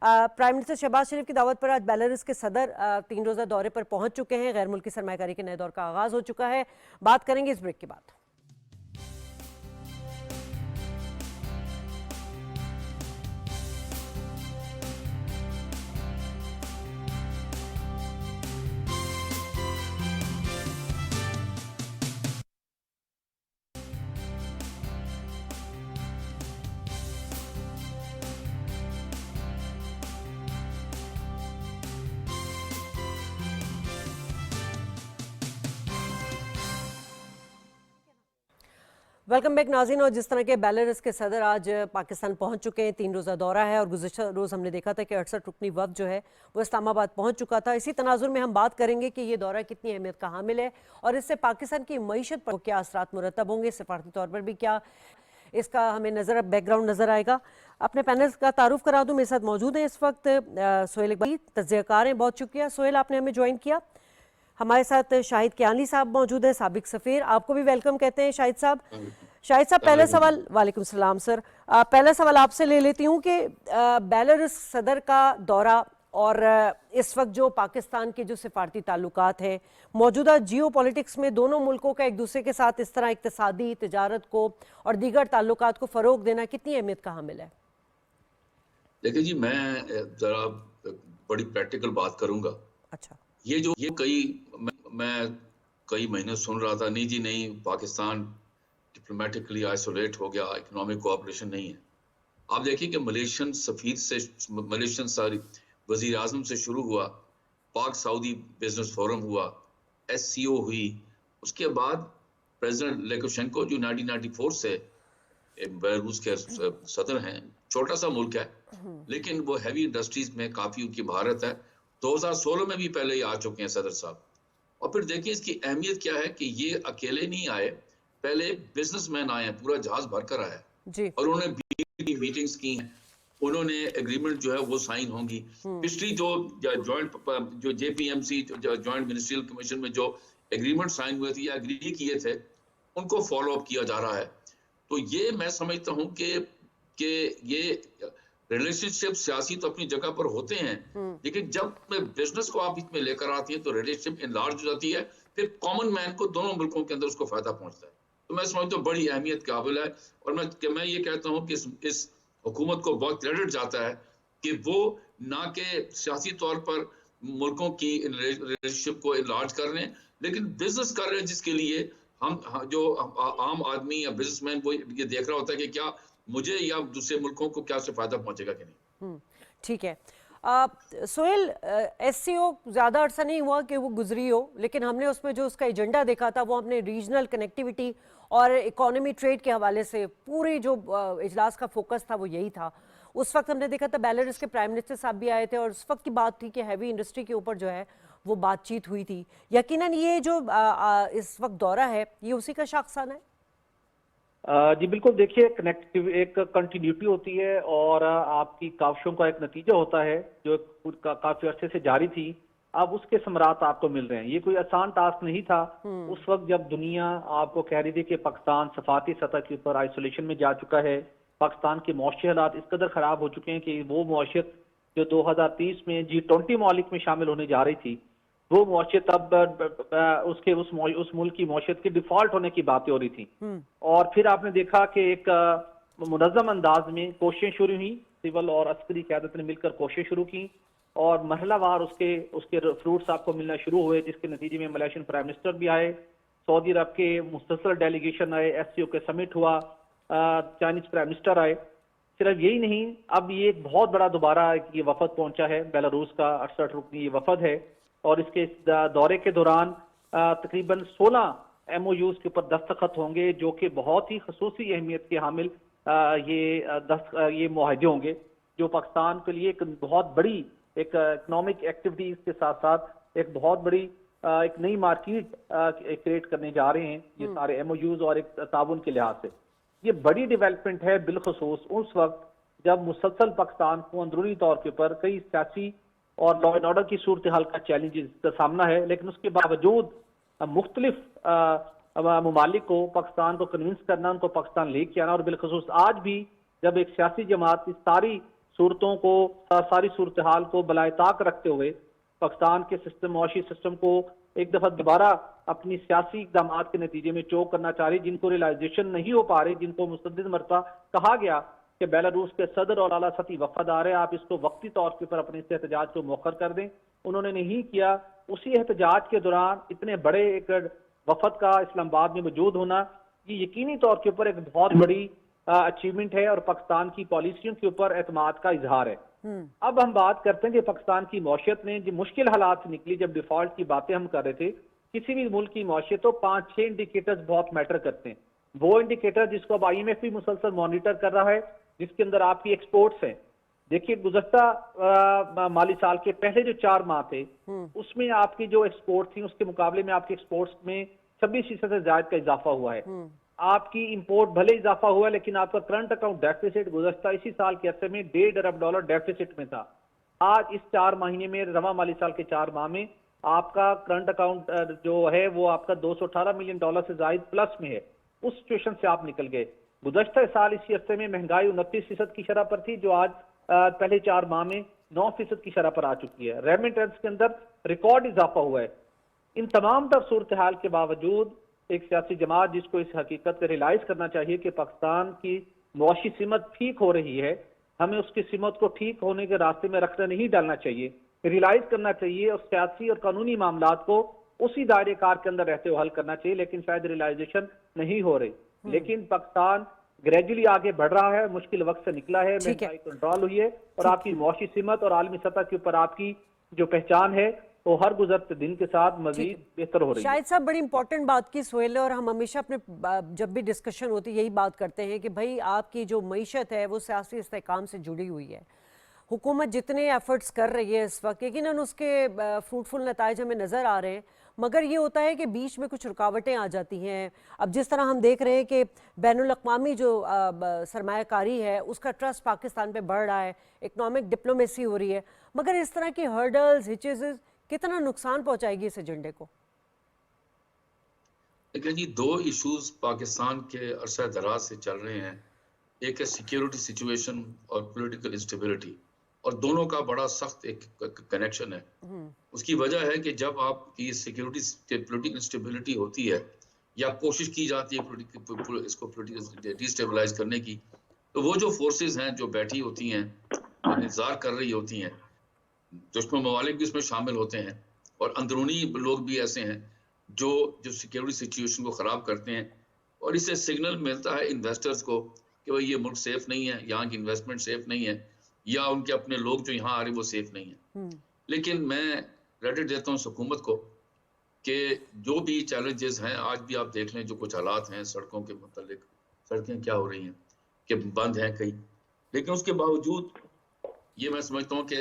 प्राइम मिनिस्टर शहबाज शरीफ की दावत पर आज बेलारूस के सदर 3 रोज़ा दौरे पर पहुंच चुके हैं। गैर मुल्की सरमायाकारी के नए दौर का आगाज हो चुका है। बात करेंगे इस ब्रेक के बाद। वेलकम बैक नाज़रीन। और जिस तरह के बेलारूस के सदर आज पाकिस्तान पहुंच चुके हैं, 3 रोज़ा दौरा है, और गुज़िश्ता रोज़ हमने देखा था कि 68 रुकनी वफ़द जो है वो इस्लामाबाद पहुंच चुका था। इसी तनाजुर में हम बात करेंगे कि ये दौरा कितनी अहमियत का हामिल है और इससे पाकिस्तान की मईशत पर क्या असरात मुरतब होंगे, सफारती तौर पर भी क्या इसका हमें बैकग्राउंड नज़र आएगा। अपने पैनल का तारुफ करा दूँ, मेरे साथ मौजूद हैं इस वक्त सोहेल इकबाल, तज्ज़ियाकार हैं। बहुत शुक्रिया सोहेल, आपने हमें ज्वाइन किया। हमारे साथ शाहिद कियानी साहब मौजूद हैं, साबिक सफीर। आपको भी वेलकम कहते हैं शाहिद साहब। शाहिद साहब, पहला सवाल, वालेकुम सलाम सर। पहला सवाल आपसे ले लेती हूँ कि बेलारूस सदर का दौरा और इस वक्त जो पाकिस्तान के जो सिफारती ताल्लुकात हैं, मौजूदा जियो पॉलिटिक्स में दोनों मुल्कों का एक दूसरे के साथ इस तरह इक्तिसादी तिजारत को और दीगर ताल्लुकात को फ़रोग देना कितनी अहमियत का हामिल है? देखिए जी, मैं जरा बड़ी प्रैक्टिकल बात करूंगा। अच्छा। मैं कई महीने सुन रहा था, नहीं जी नहीं, पाकिस्तान डिप्लोमेटिकली आइसोलेट हो गया, इकोनॉमिक कोऑपरेशन नहीं है। आप देखिए कि मलेशियन वजीर आजम से शुरू हुआ, पाक सऊदी बिजनेस फोरम हुआ, SCO हुई, उसके बाद प्रेसिडेंट लुकाशेंको जो 1994 से बेलारूस के सदर हैं, छोटा सा मुल्क है लेकिन वो हैवी इंडस्ट्रीज में काफी उनकी महारत है। 2016 में भी पहले ही आ चुके हैं सदर साहब। और फिर देखिए इसकी अहमियत क्या है कि ये अकेले नहीं आए, पहले बिजनेसमैन आए हैं, पूरा जहाज भरकर आया जी। और उन्होंने मीटिंग्स की हैं, उन्होंने एग्रीमेंट जो है वो साइन होंगी। पिछली जो JPMC जॉइंट मिनिस्ट्रियल कमीशन में जो एग्रीमेंट साइन हुए थे या एग्री किए थे, उनको फॉलो अप किया जा रहा है। तो ये मैं समझता हूँ कि ये रिलेशनशिप सियासी तो अपनी जगह पर होते हैं, लेकिन जब बिजनेस को आप इसमें लेकर आती है तो रिलेशनशिप इनलार्ज हो जाती है, फिर कॉमन मैन को दोनों मुल्कों के अंदर उसको फायदा पहुंचता है। तो मैं समझता हूँ बड़ी अहमियत काबिल है। और मैं ये कहता हूँ कि इस हुकूमत को बहुत क्रेडिट जाता है कि वो ना के सियासी तौर पर मुल्कों की रिलेशनशिप को इनलार्ज कर रहे हैं, लेकिन बिजनेस कर रहे हैं जिसके लिए हम जो आम आदमी या बिजनेसमैन वो ये देख रहा होता है कि क्या मुझे या दूसरे मुल्कों को क्या से फायदा पहुंचेगा कि नहीं। ठीक है। सोहेल, SCO ज़्यादा अरसा नहीं हुआ कि वो गुजरी हो, लेकिन हमने उसमें जो उसका एजेंडा देखा था वो हमने रीजनल कनेक्टिविटी और इकोनॉमी ट्रेड के हवाले से पूरी जो इजलास का फोकस था वो यही था। उस वक्त हमने देखा था बेलारूस के प्राइम मिनिस्टर साहब भी आए थे और उस वक्त की बात थी कि हैवी इंडस्ट्री के ऊपर जो है वो बातचीत हुई थी। यकीनन ये जो इस वक्त दौरा है ये उसी का शाखसान है। जी बिल्कुल, देखिए कनेक्टिव एक कंटिन्यूटी होती है और आपकी काविशों का एक नतीजा होता है जो काफी अरसे से जारी थी, अब उसके समरात आपको मिल रहे हैं। ये कोई आसान टास्क नहीं था उस वक्त जब दुनिया आपको कह रही थी कि पाकिस्तान सफाती सतह के ऊपर आइसोलेशन में जा चुका है, पाकिस्तान के मौशी हालात इस कदर खराब हो चुके हैं कि वो मौशियत जो 2030 में G20 ममालिक में शामिल होने जा रही थी, वो मौशियत अब उसके उस मुल्क की मौशियत के डिफॉल्ट होने की बातें हो रही थी। और फिर आपने देखा कि एक मुनज़्ज़म अंदाज में कोशिशें शुरू हुई, सिविल और अस्करी क़यादत ने मिलकर कोशिशें शुरू की और मरहलावार उसके फ्रूट्स आपको मिलना शुरू हुए, जिसके नतीजे में मलेशियन प्राइम मिनिस्टर भी आए, सऊदी अरब के मुस्तसल डेलीगेशन आए, SCO के समिट हुआ, चाइनीज प्राइम मिनिस्टर आए। सिर्फ यही नहीं, अब ये एक बहुत बड़ा दोबारा ये वफद पहुंचा है, बेलारूस का 68 रुकनी ये वफद है और इसके दौरे के दौरान तकरीबन 16 MOUs के ऊपर दस्तखत होंगे जो कि बहुत ही खसूसी अहमियत के हामिल ये मुआहदे होंगे जो पाकिस्तान के लिए एक बहुत बड़ी एक इकोनॉमिक एक्टिविटीज के साथ साथ एक बहुत बड़ी एक नई मार्केट क्रिएट करने जा रहे हैं ये सारे MOUs और एक ताउन के लिहाज से ये बड़ी डेवलपमेंट है, बिलखसूस उस वक्त जब मुसलसल पाकिस्तान को अंदरूनी तौर के ऊपर कई सियासी और लॉ एंड ऑर्डर की सूरत हाल का चैलेंजेस का सामना है, लेकिन उसके बावजूद मुख्तलिफ ममालिक को पाकिस्तान को कन्विंस करना, उनको पाकिस्तान लेके आना और बिलखसूस आज भी जब एक सियासी जमात इस सारी सूरतों को सारी सूरत हाल को बलाए ताक रखते हुए पाकिस्तान के सिस्टम मुआशी सिस्टम को एक दफा दोबारा अपनी सियासी इकदाम के नतीजे में चोक करना चाह रही, जिनको रियलाइजेशन नहीं हो पा रही, जिनको मुस्तदिद मरतबा कहा गया कि बेलारूस के सदर और आला सतही वफद आ रहे हैं, आप इसको वक्ती तौर के ऊपर अपने एहतजाज को मौखर कर दें, उन्होंने नहीं किया। उसी एहतजाज के दौरान इतने बड़े एक वफद का इस्लामाबाद में मौजूद होना ये यकीनी तौर के ऊपर एक बहुत बड़ी अचीवमेंट है और पाकिस्तान की पॉलिसियों के ऊपर एतमाद का इजहार है। अब हम बात करते हैं कि पाकिस्तान की मौशियत ने जो मुश्किल हालात से निकली, जब डिफॉल्ट की बातें हम कर रहे थे, किसी भी मुल्क की मौशियत तो 5-6 इंडिकेटर्स बहुत मैटर करते हैं। वो इंडिकेटर जिसको अब IMF भी मुसलसल मॉनिटर कर रहा है, जिसके अंदर आपकी एक्सपोर्ट्स हैं। देखिए गुज़श्ता माली साल के पहले जो 4 माह थे उसमें आपकी जो एक्सपोर्ट थी उसके मुकाबले में आपकी एक्सपोर्ट्स में 26% से ज्यादा का इजाफा हुआ है। आपकी इंपोर्ट भले इजाफा हुआ लेकिन आपका करंट अकाउंट डेफिसिट गुज़श्ता इसी साल के अरसे में $1.5 अरब डेफिसिट में था। आज इस 4 महीने में रवा माली साल के 4 माह में आपका करंट अकाउंट जो है वो आपका $218 मिलियन से जायद प्लस में है। उस सिचुएशन से आप निकल गए। गुज़श्ता साल इसी अरसे में महंगाई 29% की शरह पर थी, जो आज पहले 4 माह में 9% की शरह पर आ चुकी है। रेमिटेंस के अंदर रिकॉर्ड इजाफा हुआ है। इन तमाम तर सूरत हाल के बावजूद एक सियासी जमात जिसको इस हकीकत को रियलाइज करना चाहिए कि पाकिस्तान की मुआशी सिमत ठीक हो रही है, हमें उसकी सिमत को ठीक होने के रास्ते में रखना नहीं डालना चाहिए, रियलाइज करना चाहिए और सियासी और कानूनी मामलात को उसी दायरे कार के अंदर रहते हुए हल करना चाहिए, लेकिन शायद रियलाइजेशन नहीं हो रही। लेकिन पाकिस्तान ग्रेजुअली आगे बढ़ रहा है, मुश्किल वक्त से निकला है, महंगाई कंट्रोल हुई है और आपकी मुआशी सिमत और आलमी सतह के ऊपर आपकी जो पहचान है वो हर गुजरते दिन के साथ मजीद बेहतर हो रही है। शायद साहब बड़ी इंपॉर्टेंट बात की सोहेल, और हम हमेशा अपने जब भी डिस्कशन होती है यही बात करते हैं कि भाई आपकी जो मईशत है वो सियासी इस्तेहकाम से जुड़ी हुई है। हुकूमत जितने एफर्ट्स कर रही है इस वक्त, यकीनन उसके फ्रूटफुल नताइज हमें नज़र आ रहे हैं, मगर ये होता है कि बीच में कुछ रुकावटें आ जाती हैं। अब जिस तरह हम देख रहे हैं कि बैनुल अक़वामी जो सरमायाकारी है उसका ट्रस्ट पाकिस्तान पे बढ़ रहा है, इकनॉमिक डिप्लोमेसी हो रही है, मगर इस तरह की हर्डल्स हिचेस कितना नुकसान पहुंचाएगी इस एजेंडे को? लेकिन जी 2 इश्यूज पाकिस्तान के अरसा दराज से चल रहे हैं, एक है सिक्योरिटी सिचुएशन और पॉलिटिकल इंस्टेबिलिटी, और दोनों का बड़ा सख्त एक कनेक्शन है। उसकी वजह है कि जब आपकी सिक्योरिटी पॉलिटिकल इंस्टेबिलिटी होती है या कोशिश की जाती है इसको पॉलिटिकल डिस्टेबलाइज करने की, तो वो जो फोर्सेस हैं जो बैठी होती हैं, इंतजार कर रही होती हैं, दुश्मन ममालिक भी इसमें शामिल होते हैं और अंदरूनी लोग भी ऐसे हैं जो सिक्योरिटी सिचुएशन को ख़राब करते हैं, और इससे सिग्नल मिलता है इन्वेस्टर्स को कि भाई ये मुल्क सेफ नहीं है, यहाँ की इन्वेस्टमेंट सेफ नहीं है, या उनके अपने लोग जो यहाँ आ रहे हैं वो सेफ नहीं है। लेकिन मैं क्रेडिट देता हूँ हुकूमत को कि जो भी चैलेंजेस हैं, आज भी आप देख लें जो कुछ हालात हैं सड़कों के मुतालिक, सड़कें क्या हो रही हैं कि बंद हैं कई, लेकिन उसके बावजूद ये मैं समझता हूँ कि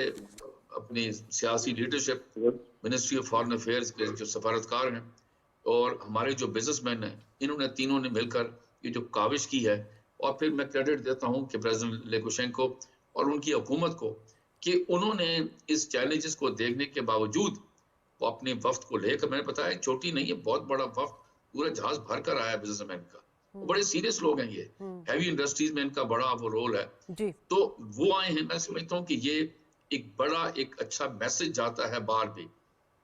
अपनी सियासी leadership, ministry of foreign affairs के जो सफारतकार हैं और हमारे जो बिजनेसमैन हैं, इन्होंने तीनों ने मिलकर ये जो काविश की है, और फिर मैं क्रेडिट देता हूँ कि प्रेसिडेंट लुकाशेंको और उनकी हुकूमत को कि उन्होंने इस चैलेंजेस को देखने के बावजूद वो अपने वफ्त को लेकर, मैंने बताया छोटी नहीं है, बहुत बड़ा वफ्त, पूरा जहाज भर कर आया बिजनेसमैन का, वो बड़े सीरियस लोग हैं, ये हैवी इंडस्ट्रीज में इनका बड़ा वो रोल है जी। तो वो आए हैं। मैं समझता हूँ कि ये एक बड़ा एक अच्छा मैसेज जाता है बाहर भी,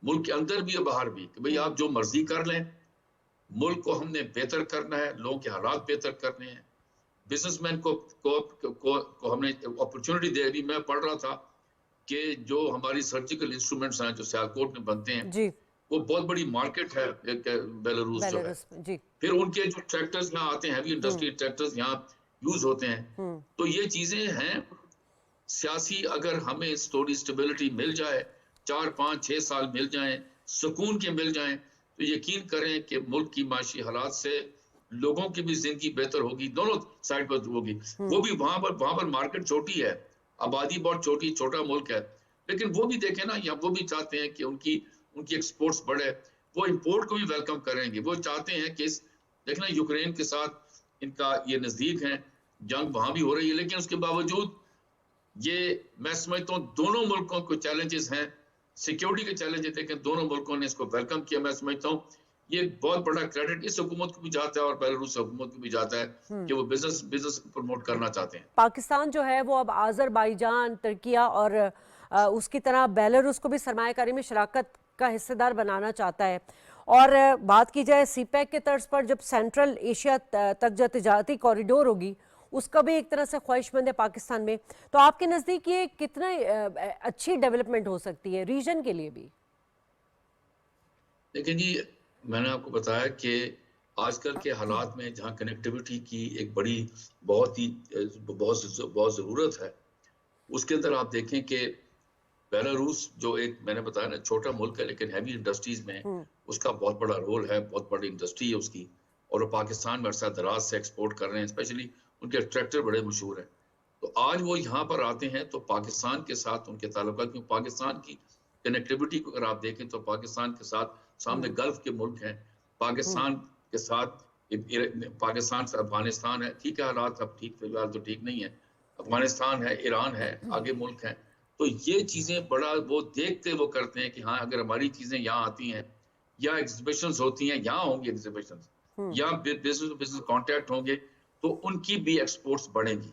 मुल्क के अंदर भी और बाहर भी, कि भाई आप जो मर्जी कर लें, मुल्क को हमने बेहतर करना है, लोगों के हालात बेहतर करने हैं, बिजनेसमैन को हमने अपॉर्चुनिटी दे। अभी मैं पढ़ रहा था कि जो हमारी सर्जिकल इंस्ट्रूमेंट्स हैं जो सियालकोट में बनते हैं जी, वो बहुत बड़ी मार्केट है बेलारूस जो है जी। फिर उनके जो ट्रैक्टर्स यहाँ आते हैं, हैवी इंडस्ट्री ट्रैक्टर्स यहाँ यूज होते हैं। तो ये चीजें हैं सियासी, अगर हमें थोड़ी स्टेबिलिटी मिल जाए, 4, 5, 6 साल मिल जाएं, सुकून के मिल जाएं, तो यकीन करें कि मुल्क की माशी हालात से लोगों की भी जिंदगी बेहतर होगी, दोनों साइड पर होगी। वो भी वहां पर मार्केट छोटी है, आबादी बहुत छोटा मुल्क है, लेकिन वो भी देखें ना, या वो भी चाहते हैं कि उनकी एक्सपोर्ट्स बढ़े, वो इंपोर्ट को भी वेलकम करेंगे। वो चाहते हैं कि देखना यूक्रेन के साथ इनका ये नजदीक है, जंग वहां भी हो रही है, लेकिन उसके बावजूद ये मैं समझता हूँ दोनों मुल्कों को चैलेंजेस हैं, सिक्योरिटी के चैलेंजेस, लेकिन दोनों मुल्कों ने इसको वेलकम किया। मैं समझता हूँ ये बहुत बड़ा क्रेडिट इस हुकूमत को भी जाता है और बेलारूस हुकूमत को भी जाता है कि वो बिजनेस प्रमोट करना चाहते हैं। पाकिस्तान जो है वो अब आज़रबाईजान, तुर्किया और उसकी तरह बेलारूस को भी सरमायाकारी में शराकत का हिस्सेदार बनाना चाहता है। और बात की जाए सीपैक के तर्ज पर जब सेंट्रल एशिया तक जो तिजारती कॉरिडोर होगी उसका भी एक तरह से ख्वाहिशमंद है पाकिस्तान में, तो आपके नज़दीक ये कितना अच्छी डेवलपमेंट हो सकती है रीजन के लिए भी? देखिए जी, मैंने आपको बताया कि आजकल के हालात में जहाँ कनेक्टिविटी की एक बहुत ज़रूरत है, उसके अंदर आप देखें कि बेलारूस जो एक मैंने बताया ना छोटा मुल्क है, लेकिन हैवी इंडस्ट्रीज में उसका बहुत बड़ा रोल है, बहुत बड़ी इंडस्ट्री है उसकी, और वो पाकिस्तान में अरसा दराज से एक्सपोर्ट कर रहे हैं, स्पेशली उनके ट्रैक्टर बड़े मशहूर हैं। तो आज वो यहाँ पर आते हैं तो पाकिस्तान के साथ उनके ताल्लुकात, क्योंकि पाकिस्तान की कनेक्टिविटी को अगर आप देखें तो पाकिस्तान के साथ सामने गल्फ के मुल्क हैं, पाकिस्तान के साथ पाकिस्तान से अफगानिस्तान है, ठीक है हालात अब ठीक फिलहाल तो ठीक नहीं है, अफगानिस्तान है, ईरान है, आगे मुल्क हैं, तो ये चीजें बड़ा वो देखते वो करते हैं कि हाँ अगर हमारी चीजें यहाँ आती हैं या एग्जीबिशंस होती हैं, यहाँ होंगी एग्जीबिशंस या बिजनेस टू बिजनेस कॉन्टैक्ट होंगे, तो उनकी भी एक्सपोर्ट्स बढ़ेंगी,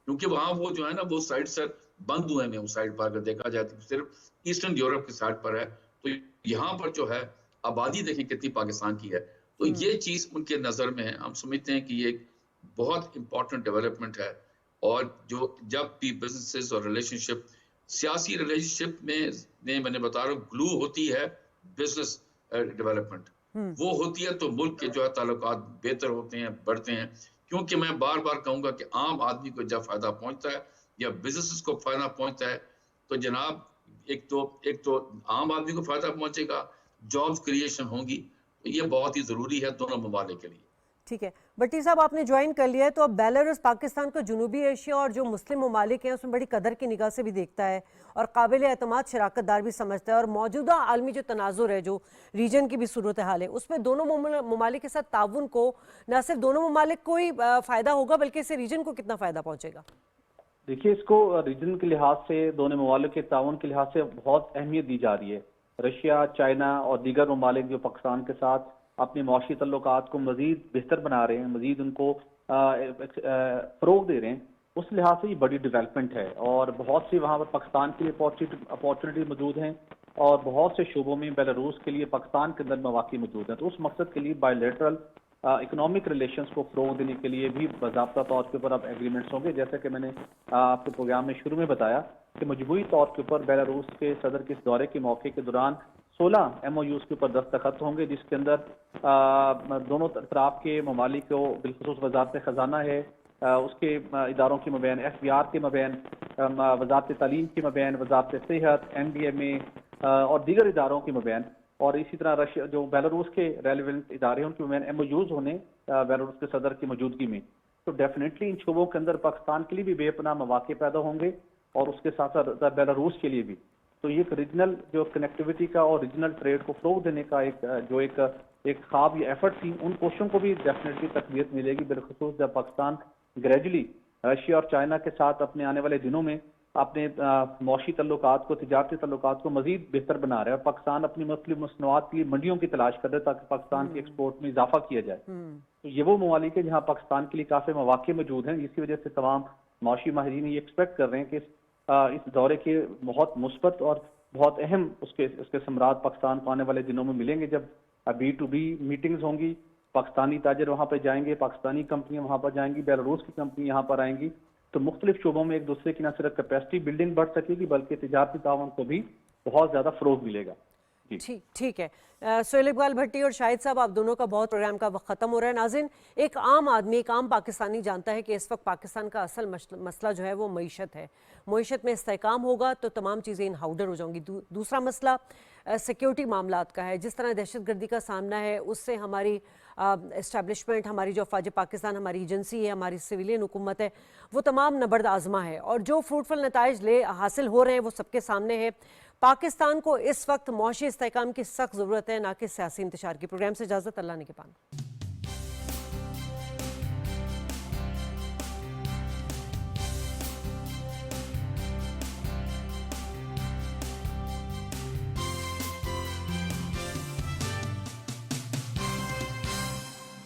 क्योंकि वहाँ वो जो है ना वो साइड से बंद हुए हैं। उस साइड पर अगर देखा जाए तो सिर्फ ईस्टर्न यूरोप की साइड पर है, तो यहाँ पर जो है आबादी देखें कितनी पाकिस्तान की है, तो ये चीज उनके नजर में है। हम समझते हैं कि ये एक बहुत इंपॉर्टेंट डेवलपमेंट है। और जो जब भी बिजनेसेस और रिलेशनशिप, सियासी रिलेशनशिप में मैंने बता रहा हूँ ग्लू होती है बिजनेस डेवलपमेंट, वो होती है तो मुल्क के जो है ताल्लुकात बेहतर होते हैं, बढ़ते हैं। क्योंकि मैं बार बार कहूंगा कि आम आदमी को जब फायदा पहुंचता है या बिजनेसेस को फायदा पहुंचता है तो जनाब एक तो आम आदमी को फायदा पहुंचेगा, जॉब्स क्रिएशन होंगी, तो ये बहुत ही जरूरी है दोनों ममालिक के लिए। ठीक है, भट्टी साहब आपने ज्वाइन कर लिया है, तो अब बेलारूस पाकिस्तान को जनूबी एशिया और जो मुस्लिम ममालिक हैं उसमें बड़ी कदर की निगाह से भी देखता है और काबिल एतमाद शराकतदार भी समझता है, और मौजूदा आलमी जो तनाजुर है, जो रीजन की भी सूरत हाल है, उसमें दोनों ममालिक के साथ ताउन को न सिर्फ दोनों ममालिक को ही फ़ायदा होगा बल्कि इससे रीजन को कितना फ़ायदा पहुँचेगा? देखिए, इसको रीजन के लिहाज से, दोनों ममालिक के ताउन के लिहाज से बहुत अहमियत दी जा रही है। रशिया, चाइना और दीगर ममालिक जो पाकिस्तान के साथ अपने माशी तल्लुकात को मजीद बेहतर बना रहे हैं, मजीद उनको फ़रोग दे रहे हैं, उस लिहाज से ये बड़ी डेवलपमेंट है। और बहुत सी वहाँ पर पाकिस्तान के लिए अपॉर्चुनिटी मौजूद हैं और बहुत से शोबों में बेलारूस के लिए पाकिस्तान के अंदर मौक़े मौजूद हैं। तो उस मकसद के लिए बायलैटरल इकोनॉमिक रिलेशंस को फ़रोग देने के लिए भी बाज़ाब्ता तौर के ऊपर अब एग्रीमेंट्स होंगे। जैसा कि मैंने आपके प्रोग्राम में शुरू में बताया कि मजबूरी तौर के ऊपर बेलारूस के सदर के इस दौरे के मौके के दौरान 16 MOUs के ऊपर दस्तखत होंगे, जिसके अंदर दोनों तरफ के ममालिक को बिलखुसूस वजारत ख़जाना है, उसके इदारों के मबैन, FBR के मबैन, वजारत तालीम के मबैन, वजारत सेहत, NDMA और दीगर इदारों के मबैन, और इसी तरह रशिया जो बेलारूस के रेलिवेंट इदारे हैं उनके मबैन MOUs होने बेलारूस के सदर की मौजूदगी में। तो डेफिनेटली इन शोबों के अंदर पाकिस्तान के लिए भी बेपनाह मौके पैदा होंगे और उसके साथ साथ बेलारूस के लिए भी। तो ये एक रीजनल जो कनेक्टिविटी का और रीजनल ट्रेड को फ़रोग देने का एक ख्वाब या एफर्ट थी, उन कोशिशों को भी डेफिनेटली तक़वियत मिलेगी, बिलखुसूस जब पाकिस्तान ग्रेजुअली रशिया और चाइना के साथ अपने आने वाले दिनों में अपने मौशी तल्लुकात को, तिजारती तल्लुकात को मजीद बेहतर बना रहा है। और पाकिस्तान अपनी मुख्तलिफ मसनूआत के लिए मंडियों की तलाश कर रहा है ताकि पाकिस्तान की एक्सपोर्ट में इजाफा किया जाए। तो ये वो ममालिक है जहाँ पाकिस्तान के लिए काफ़ी मौके मौजूद हैं। इसी वजह से तमाम मौशी माहिरीन ये एक्सपेक्ट कर रहे हैं कि इस दौरे के बहुत मुस्बत और बहुत अहम उसके समरात पाकिस्तान को आने वाले दिनों में मिलेंगे, जब B2B मीटिंग्स होंगी, पाकिस्तानी ताजर वहाँ पर जाएंगे, पाकिस्तानी कंपनियां वहाँ पर जाएंगी, बेलारूस की कंपनी यहाँ पर आएंगी। तो मुख्तलिफ शोबों में एक दूसरे की न सिर्फ कैपेसिटी बिल्डिंग बढ़ सकेगी बल्कि तिजारती ताउन को भी बहुत ज़्यादा फ़रोग मिलेगा। ठीक है। सुहेल इकबाल भट्टी और शाहिद साहब, आप दोनों का बहुत प्रोग्राम का वक्त ख़त्म हो रहा है। नाज़रीन, एक आम आदमी, एक आम पाकिस्तानी जानता है कि इस वक्त पाकिस्तान का असल मसला जो है वो मईशत है। मईशत में इस्तेहकाम होगा तो तमाम चीज़ें इन हाउडर हो जाएंगी। दूसरा मसला सिक्योरिटी मामलात का है। जिस तरह दहशतगर्दी का सामना है उससे हमारी इस्टेब्लिशमेंट, हमारी जो अफवाज पाकिस्तान, हमारी एजेंसी है, हमारी सिविलियन हुकूमत है, वो तमाम नबर्द आजमा है और जो फ्रूटफुल नताइज हासिल हो रहे हैं वो सबके सामने है। पाकिस्तान को इस वक्त मौशी इस्तेहकाम की सख्त ज़रूरत है, ना कि सियासी इंतशार की। प्रोग्राम से इजाज़त, अल्लाह ने के पान।